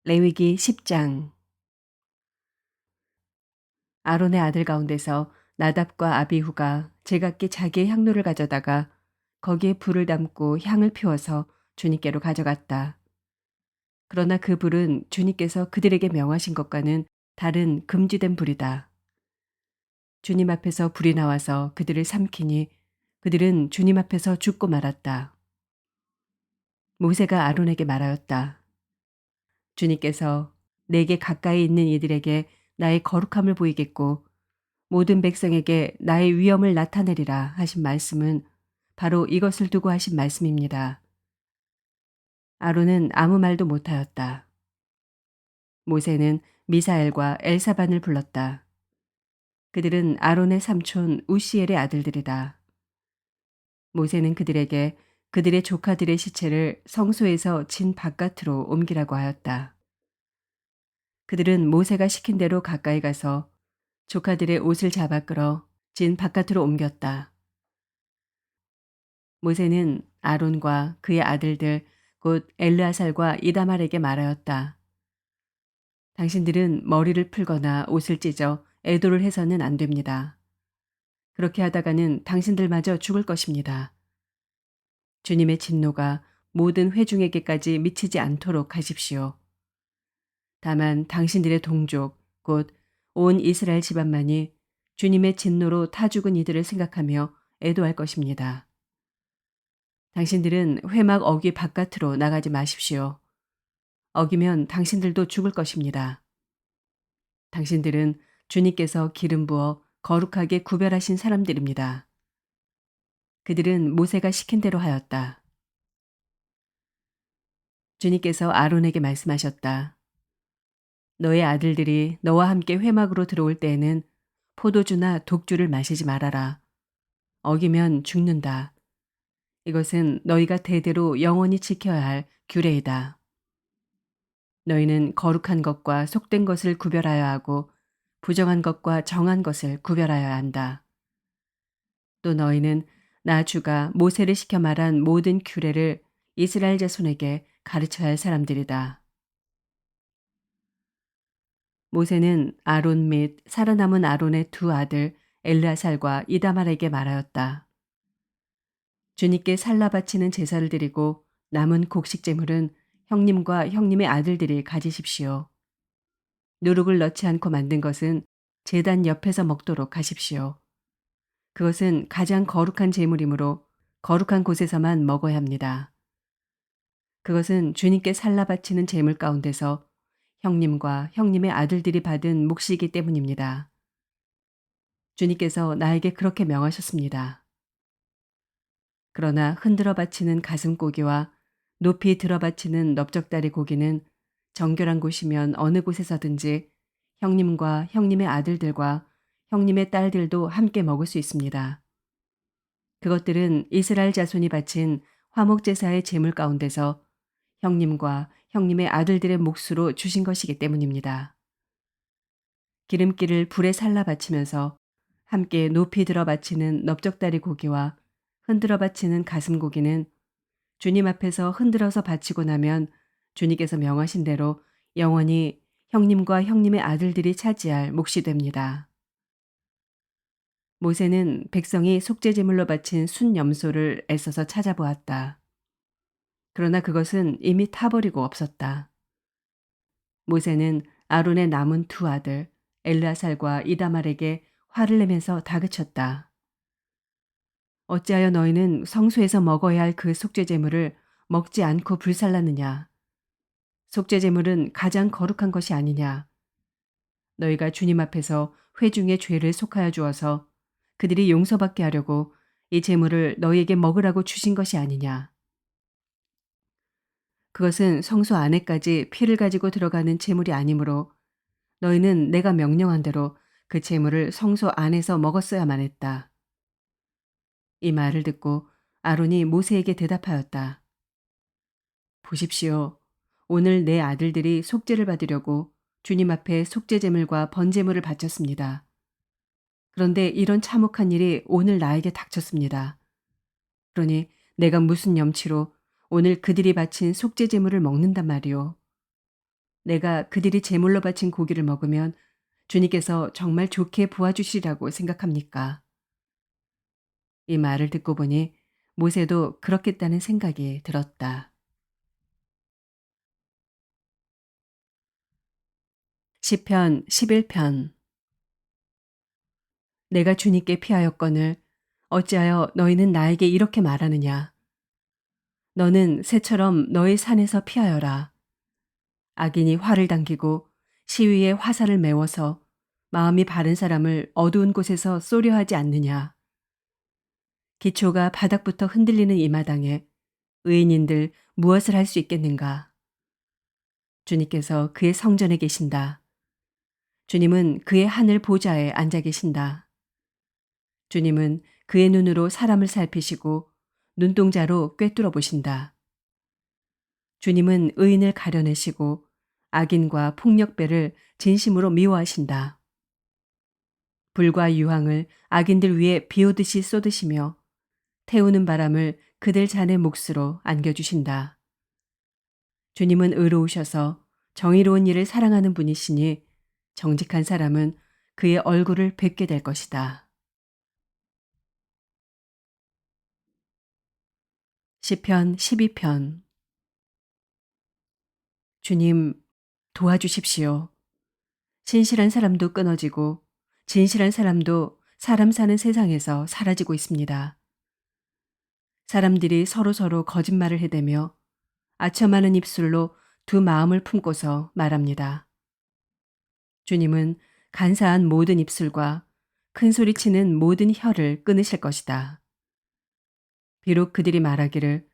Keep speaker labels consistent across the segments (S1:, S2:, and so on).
S1: 레위기 10장. 아론의 아들 가운데서 나답과 아비후가 제각기 자기의 향로를 가져다가 거기에 불을 담고 향을 피워서 주님께로 가져갔다. 그러나 그 불은 주님께서 그들에게 명하신 것과는 다른 금지된 불이다. 주님 앞에서 불이 나와서 그들을 삼키니 그들은 주님 앞에서 죽고 말았다. 모세가 아론에게 말하였다. 주님께서 내게 가까이 있는 이들에게 나의 거룩함을 보이겠고 모든 백성에게 나의 위엄을 나타내리라 하신 말씀은 바로 이것을 두고 하신 말씀입니다. 아론은 아무 말도 못하였다. 모세는 미사엘과 엘사반을 불렀다. 그들은 아론의 삼촌 우시엘의 아들들이다. 모세는 그들에게 그들의 조카들의 시체를 성소에서 진 바깥으로 옮기라고 하였다. 그들은 모세가 시킨 대로 가까이 가서 조카들의 옷을 잡아 끌어 진 바깥으로 옮겼다. 모세는 아론과 그의 아들들 곧 엘르아살과 이다말에게 말하였다. 당신들은 머리를 풀거나 옷을 찢어 애도를 해서는 안 됩니다. 그렇게 하다가는 당신들마저 죽을 것입니다. 주님의 진노가 모든 회중에게까지 미치지 않도록 하십시오. 다만 당신들의 동족 곧 온 이스라엘 집안만이 주님의 진노로 타 죽은 이들을 생각하며 애도할 것입니다. 당신들은 회막 어귀 바깥으로 나가지 마십시오. 어기면 당신들도 죽을 것입니다. 당신들은 주님께서 기름 부어 거룩하게 구별하신 사람들입니다. 그들은 모세가 시킨 대로 하였다. 주님께서 아론에게 말씀하셨다. 너의 아들들이 너와 함께 회막으로 들어올 때에는 포도주나 독주를 마시지 말아라. 어기면 죽는다. 이것은 너희가 대대로 영원히 지켜야 할 규례이다. 너희는 거룩한 것과 속된 것을 구별하여야 하고 부정한 것과 정한 것을 구별하여야 한다. 또 너희는 나 주가 모세를 시켜 말한 모든 규례를 이스라엘 자손에게 가르쳐야 할 사람들이다. 모세는 아론 및 살아남은 아론의 두 아들 엘르아살과 이다말에게 말하였다. 주님께 살라 바치는 제사를 드리고 남은 곡식 제물은 형님과 형님의 아들들이 가지십시오. 누룩을 넣지 않고 만든 것은 제단 옆에서 먹도록 하십시오. 그것은 가장 거룩한 제물이므로 거룩한 곳에서만 먹어야 합니다. 그것은 주님께 살라 바치는 제물 가운데서 형님과 형님의 아들들이 받은 몫이기 때문입니다. 주님께서 나에게 그렇게 명하셨습니다. 그러나 흔들어 바치는 가슴고기와 높이 들어 바치는 넓적다리 고기는 정결한 곳이면 어느 곳에서든지 형님과 형님의 아들들과 형님의 딸들도 함께 먹을 수 있습니다. 그것들은 이스라엘 자손이 바친 화목제사의 제물 가운데서 형님과 형님의 아들들의 몫으로 주신 것이기 때문입니다. 기름기를 불에 살라 바치면서 함께 높이 들어 바치는 넓적다리 고기와 흔들어 바치는 가슴 고기는 주님 앞에서 흔들어서 바치고 나면 주님께서 명하신 대로 영원히 형님과 형님의 아들들이 차지할 몫이 됩니다. 모세는 백성이 속죄제물로 바친 순염소를 애써서 찾아보았다. 그러나 그것은 이미 타버리고 없었다. 모세는 아론의 남은 두 아들 엘르아살과 이다말에게 화를 내면서 다그쳤다. 어찌하여 너희는 성소에서 먹어야 할 그 속죄제물을 먹지 않고 불살랐느냐? 속죄제물은 가장 거룩한 것이 아니냐? 너희가 주님 앞에서 회중의 죄를 속하여 주어서 그들이 용서받게 하려고 이 제물을 너희에게 먹으라고 주신 것이 아니냐? 그것은 성소 안에까지 피를 가지고 들어가는 제물이 아니므로 너희는 내가 명령한 대로 그 제물을 성소 안에서 먹었어야만 했다. 이 말을 듣고 아론이 모세에게 대답하였다. 보십시오. 오늘 내 아들들이 속죄를 받으려고 주님 앞에 속죄제물과 번제물을 바쳤습니다. 그런데 이런 참혹한 일이 오늘 나에게 닥쳤습니다. 그러니 내가 무슨 염치로 오늘 그들이 바친 속죄제물을 먹는단 말이오. 내가 그들이 제물로 바친 고기를 먹으면 주님께서 정말 좋게 보아주시리라고 생각합니까? 이 말을 듣고 보니 모세도 그렇겠다는 생각이 들었다. 시편 11편. 내가 주님께 피하였거늘 어찌하여 너희는 나에게 이렇게 말하느냐. 너는 새처럼 너희 산에서 피하여라. 악인이 활을 당기고 시위에 화살을 메워서 마음이 바른 사람을 어두운 곳에서 쏘려 하지 않느냐. 기초가 바닥부터 흔들리는 이 마당에 의인인들 무엇을 할 수 있겠는가. 주님께서 그의 성전에 계신다. 주님은 그의 하늘 보좌에 앉아 계신다. 주님은 그의 눈으로 사람을 살피시고 눈동자로 꿰뚫어 보신다. 주님은 의인을 가려내시고 악인과 폭력배를 진심으로 미워하신다. 불과 유황을 악인들 위에 비오듯이 쏟으시며 태우는 바람을 그들 잔의 몫으로 안겨주신다. 주님은 의로우셔서 정의로운 일을 사랑하는 분이시니 정직한 사람은 그의 얼굴을 뵙게 될 것이다. 시편 12편. 주님, 도와주십시오. 신실한 사람도 끊어지고 진실한 사람도 사람 사는 세상에서 사라지고 있습니다. 사람들이 서로서로 거짓말을 해대며 아첨하는 입술로 두 마음을 품고서 말합니다. 주님은 간사한 모든 입술과 큰 소리치는 모든 혀를 끊으실 것이다. 비록 그들이 말하기를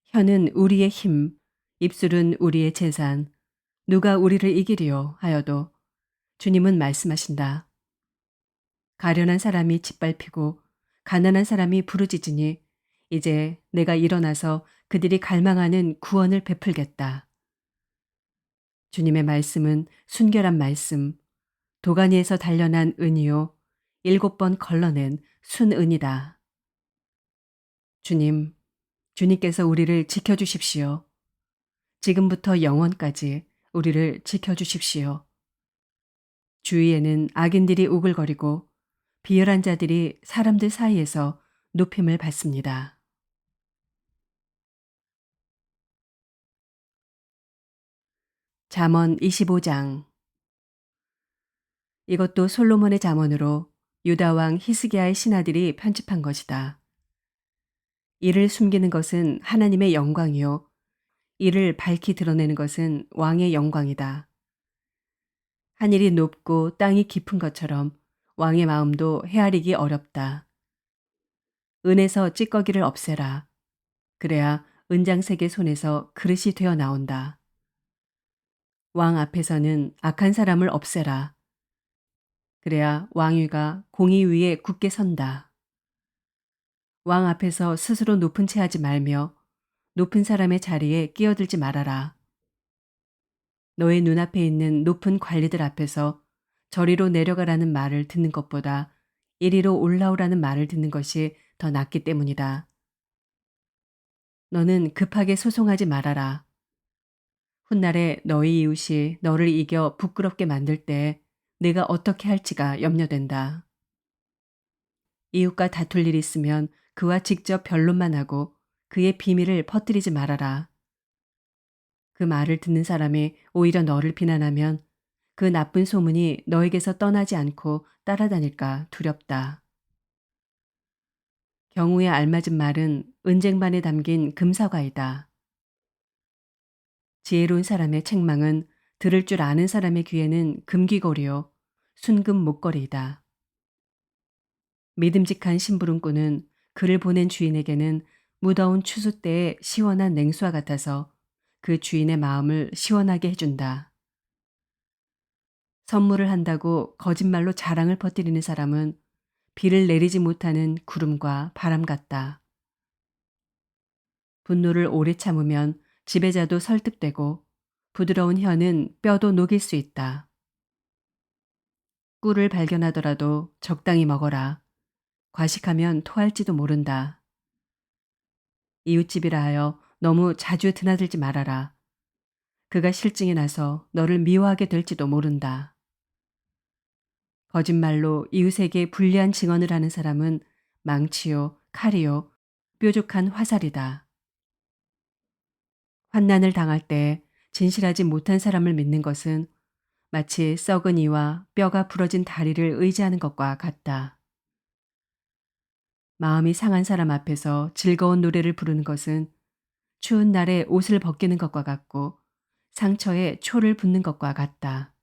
S1: 혀는 우리의 힘, 입술은 우리의 재산, 누가 우리를 이기리요 하여도 주님은 말씀하신다. 가련한 사람이 짓밟히고 가난한 사람이 부르짖으니 이제 내가 일어나서 그들이 갈망하는 구원을 베풀겠다. 주님의 말씀은 순결한 말씀, 도가니에서 단련한 은이요 7번 걸러낸 순은이다. 주님, 주님께서 우리를 지켜주십시오. 지금부터 영원까지 우리를 지켜주십시오. 주위에는 악인들이 우글거리고 비열한 자들이 사람들 사이에서 높임을 받습니다. 잠언 25장. 이것도 솔로몬의 잠언으로 유다 왕 히스기야의 신하들이 편집한 것이다. 이를 숨기는 것은 하나님의 영광이요 이를 밝히 드러내는 것은 왕의 영광이다. 하늘이 높고 땅이 깊은 것처럼 왕의 마음도 헤아리기 어렵다. 은에서 찌꺼기를 없애라. 그래야 은장색의 손에서 그릇이 되어 나온다. 왕 앞에서는 악한 사람을 없애라. 그래야 왕위가 공의 위에 굳게 선다. 왕 앞에서 스스로 높은 채 하지 말며 높은 사람의 자리에 끼어들지 말아라. 너의 눈앞에 있는 높은 관리들 앞에서 저리로 내려가라는 말을 듣는 것보다 이리로 올라오라는 말을 듣는 것이 더 낫기 때문이다. 너는 급하게 소송하지 말아라. 훗날에 너희 이웃이 너를 이겨 부끄럽게 만들 때 내가 어떻게 할지가 염려된다. 이웃과 다툴 일이 있으면 그와 직접 변론만 하고 그의 비밀을 퍼뜨리지 말아라. 그 말을 듣는 사람이 오히려 너를 비난하면 그 나쁜 소문이 너에게서 떠나지 않고 따라다닐까 두렵다. 경우에 알맞은 말은 은쟁반에 담긴 금사과이다. 지혜로운 사람의 책망은 들을 줄 아는 사람의 귀에는 금귀걸이요 순금 목걸이이다. 믿음직한 심부름꾼은 그를 보낸 주인에게는 무더운 추수 때의 시원한 냉수와 같아서 그 주인의 마음을 시원하게 해준다. 선물을 한다고 거짓말로 자랑을 퍼뜨리는 사람은 비를 내리지 못하는 구름과 바람 같다. 분노를 오래 참으면 지배자도 설득되고 부드러운 혀는 뼈도 녹일 수 있다. 꿀을 발견하더라도 적당히 먹어라. 과식하면 토할지도 모른다. 이웃집이라 하여 너무 자주 드나들지 말아라. 그가 실증이 나서 너를 미워하게 될지도 모른다. 거짓말로 이웃에게 불리한 증언을 하는 사람은 망치요, 칼이요, 뾰족한 화살이다. 환난을 당할 때 진실하지 못한 사람을 믿는 것은 마치 썩은 이와 뼈가 부러진 다리를 의지하는 것과 같다. 마음이 상한 사람 앞에서 즐거운 노래를 부르는 것은 추운 날에 옷을 벗기는 것과 같고 상처에 초를 붓는 것과 같다.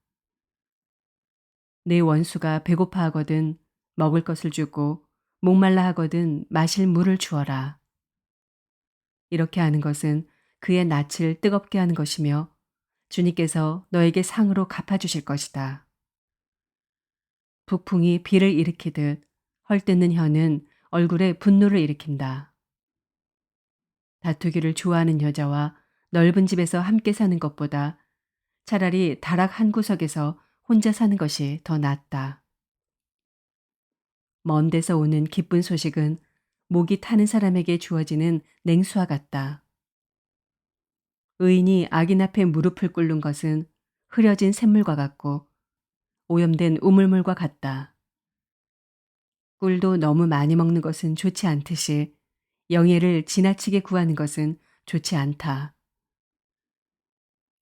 S1: 내 원수가 배고파하거든 먹을 것을 주고 목말라 하거든 마실 물을 주어라. 이렇게 하는 것은 그의 낯을 뜨겁게 하는 것이며 주님께서 너에게 상으로 갚아주실 것이다. 북풍이 비를 일으키듯 헐뜯는 혀는 얼굴에 분노를 일으킨다. 다투기를 좋아하는 여자와 넓은 집에서 함께 사는 것보다 차라리 다락 한 구석에서 혼자 사는 것이 더 낫다. 먼 데서 오는 기쁜 소식은 목이 타는 사람에게 주어지는 냉수와 같다. 의인이 악인 앞에 무릎을 꿇는 것은 흐려진 샘물과 같고 오염된 우물물과 같다. 꿀도 너무 많이 먹는 것은 좋지 않듯이 영예를 지나치게 구하는 것은 좋지 않다.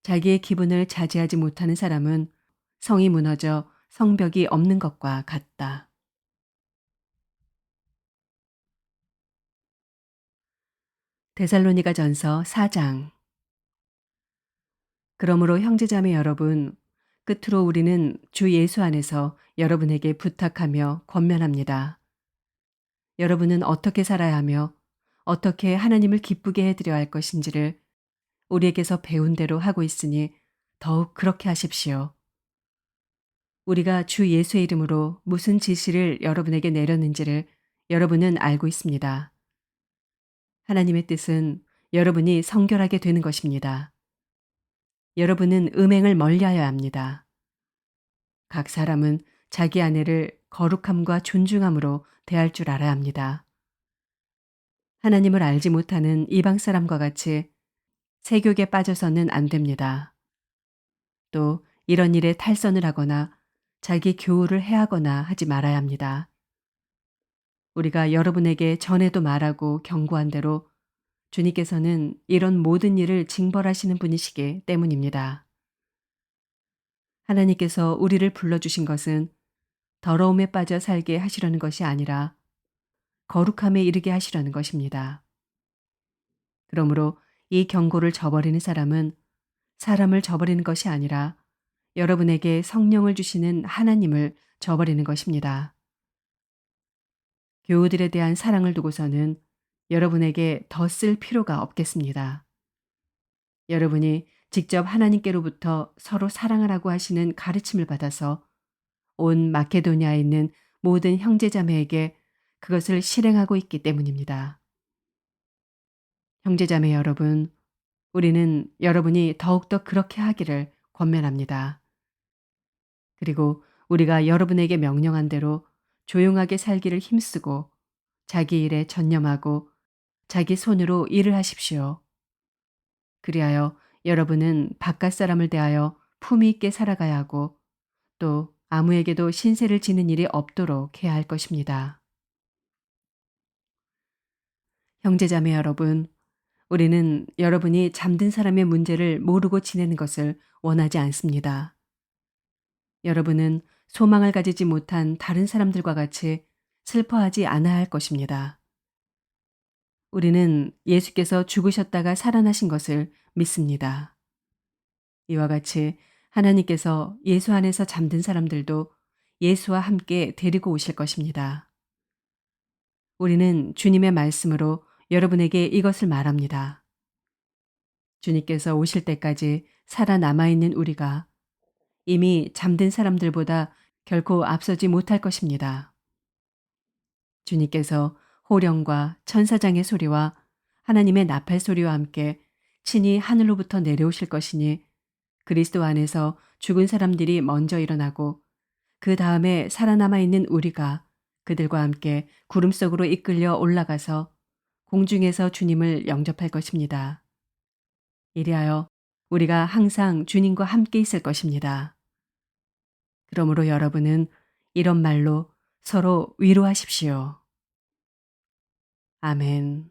S1: 자기의 기분을 자제하지 못하는 사람은 성이 무너져 성벽이 없는 것과 같다. 데살로니가 전서 4장. 그러므로 형제자매 여러분, 끝으로 우리는 주 예수 안에서 여러분에게 부탁하며 권면합니다. 여러분은 어떻게 살아야 하며 어떻게 하나님을 기쁘게 해드려야 할 것인지를 우리에게서 배운 대로 하고 있으니 더욱 그렇게 하십시오. 우리가 주 예수의 이름으로 무슨 지시를 여러분에게 내렸는지를 여러분은 알고 있습니다. 하나님의 뜻은 여러분이 성결하게 되는 것입니다. 여러분은 음행을 멀리하여야 합니다. 각 사람은 자기 아내를 거룩함과 존중함으로 대할 줄 알아야 합니다. 하나님을 알지 못하는 이방 사람과 같이 세욕에 빠져서는 안 됩니다. 또 이런 일에 탈선을 하거나 자기 교우를 해하거나 하지 말아야 합니다. 우리가 여러분에게 전에도 말하고 경고한 대로 주님께서는 이런 모든 일을 징벌하시는 분이시기 때문입니다. 하나님께서 우리를 불러주신 것은 더러움에 빠져 살게 하시려는 것이 아니라 거룩함에 이르게 하시려는 것입니다. 그러므로 이 경고를 저버리는 사람은 사람을 저버리는 것이 아니라 여러분에게 성령을 주시는 하나님을 저버리는 것입니다. 교우들에 대한 사랑을 두고서는 여러분에게 더 쓸 필요가 없겠습니다. 여러분이 직접 하나님께로부터 서로 사랑하라고 하시는 가르침을 받아서 온 마케도니아에 있는 모든 형제자매에게 그것을 실행하고 있기 때문입니다. 형제자매 여러분, 우리는 여러분이 더욱더 그렇게 하기를 권면합니다. 그리고 우리가 여러분에게 명령한 대로 조용하게 살기를 힘쓰고 자기 일에 전념하고 자기 손으로 일을 하십시오. 그리하여 여러분은 바깥 사람을 대하여 품위 있게 살아가야 하고 또 아무에게도 신세를 지는 일이 없도록 해야 할 것입니다. 형제자매 여러분, 우리는 여러분이 잠든 사람의 문제를 모르고 지내는 것을 원하지 않습니다. 여러분은 소망을 가지지 못한 다른 사람들과 같이 슬퍼하지 않아야 할 것입니다. 우리는 예수께서 죽으셨다가 살아나신 것을 믿습니다. 이와 같이 하나님께서 예수 안에서 잠든 사람들도 예수와 함께 데리고 오실 것입니다. 우리는 주님의 말씀으로 여러분에게 이것을 말합니다. 주님께서 오실 때까지 살아남아 있는 우리가 이미 잠든 사람들보다 결코 앞서지 못할 것입니다. 주님께서 호령과 천사장의 소리와 하나님의 나팔 소리와 함께 친히 하늘로부터 내려오실 것이니 그리스도 안에서 죽은 사람들이 먼저 일어나고 그 다음에 살아남아 있는 우리가 그들과 함께 구름 속으로 이끌려 올라가서 공중에서 주님을 영접할 것입니다. 이리하여 우리가 항상 주님과 함께 있을 것입니다. 그러므로 여러분은 이런 말로 서로 위로하십시오. 아멘.